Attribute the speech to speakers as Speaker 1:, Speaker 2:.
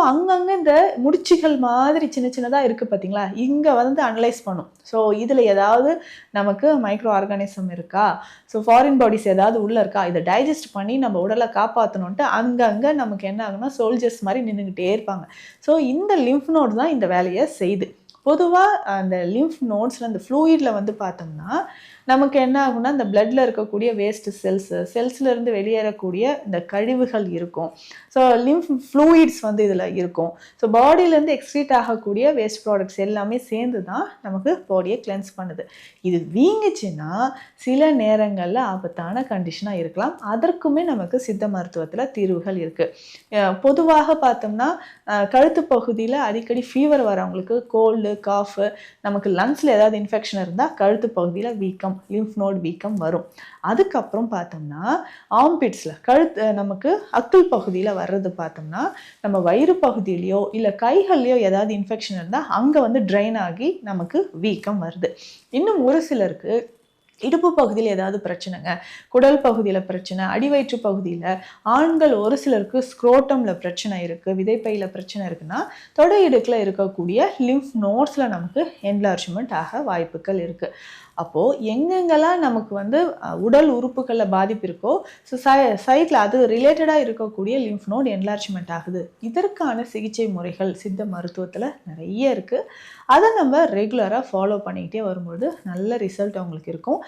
Speaker 1: அங்கங்கே இந்த முடிச்சுகள் மாதிரி சின்ன சின்னதாக இருக்குது பார்த்தீங்களா, இங்கே வந்து அனலைஸ் பண்ணும். ஸோ இதில் ஏதாவது நமக்கு மைக்ரோ ஆர்கானிசம் இருக்கா, ஸோ ஃபாரின் பாடிஸ் ஏதாவது உள்ளே இருக்கா, இதை டைஜஸ்ட் பண்ணி நம்ம உடலை காப்பாற்றணுன்ட்டு அங்கங்கே நமக்கு என்ன ஆகுனா சோல்ஜர்ஸ் மாதிரி நின்றுக்கிட்டே இருப்பாங்க. ஸோ இந்த லிம்ஃப் நோட் தான் இந்த வேலையை செய்யுது. பொதுவாக அந்த லிம்ஃப் நோட்ஸில் அந்த ஃப்ளூயிடில் வந்து பார்த்தோம்னா நமக்கு என்ன ஆகும்னா இந்த பிளட்டில் இருக்கக்கூடிய வேஸ்ட்டு செல்ஸ்லேருந்து வெளியேறக்கூடிய இந்த கழிவுகள் இருக்கும். ஸோ லிம்ஃப் ஃப்ளூயிட்ஸ் வந்து இதில் இருக்கும். ஸோ பாடியிலேருந்து எக்ஸ்க்ரீட் ஆகக்கூடிய வேஸ்ட் ப்ராடக்ட்ஸ் எல்லாமே சேர்ந்து தான் நமக்கு பாடியை கிளென்ஸ் பண்ணுது. இது வீங்குச்சுன்னா சில நேரங்களில் ஆபத்தான கண்டிஷனாக இருக்கலாம். அதற்குமே நமக்கு சித்த மருத்துவத்தில் தீர்வுகள் இருக்குது. பொதுவாக பார்த்தோம்னா கழுத்து பகுதியில் அடிக்கடி ஃபீவர் வரவங்களுக்கு, கோல்டு, காஃபு, நமக்கு லங்ஸில் ஏதாவது இன்ஃபெக்ஷன் இருந்தால் கழுத்து பகுதியில் வீக்கம், லிம்ஃப் நோட் வீக்கம் வரும். அதுக்கப்புறம் பார்த்தோம்னா ஆம்பிட்ஸில் நமக்கு அக்குள் பகுதியில் வர்றது பார்த்தோம்னா நம்ம வயிறு பகுதியிலையோ இல்லை கைகள்லையோ ஏதாவது இன்ஃபெக்ஷன் இருந்தால் அங்கே வந்து ட்ரைன் ஆகி நமக்கு வீக்கம் வருது. இன்னும் ஒரு சிலருக்கு இடுப்பு பகுதியில் ஏதாவது பிரச்சனைங்க, குடல் பகுதியில் பிரச்சனை, அடிவயிற்று பகுதியில், ஆண்கள் ஒரு சிலருக்கு ஸ்க்ரோட்டமில் பிரச்சனை இருக்குது, விதைப்பையில் பிரச்சனை இருக்குன்னா தொடை இடுக்கில் இருக்கக்கூடிய லிம்ஃப் நோட்ஸில் நமக்கு என்லார்ஜ்மெண்ட் ஆக வாய்ப்புகள் இருக்குது. அப்போது எங்கெங்கெல்லாம் நமக்கு வந்து உடல் உறுப்புகளில் பாதிப்பு இருக்கோ, ஸோ சைட்டில் அது ரிலேட்டடாக இருக்கக்கூடிய லிம்ஃப் நோட் என்லார்ஜ்மெண்ட் ஆகுது. இதற்கான சிகிச்சை முறைகள் சித்த மருத்துவத்தில் நிறைய இருக்குது. அதை நம்ம ரெகுலராக ஃபாலோ பண்ணிக்கிட்டே வரும்போது நல்ல ரிசல்ட் அவங்களுக்கு இருக்கும்.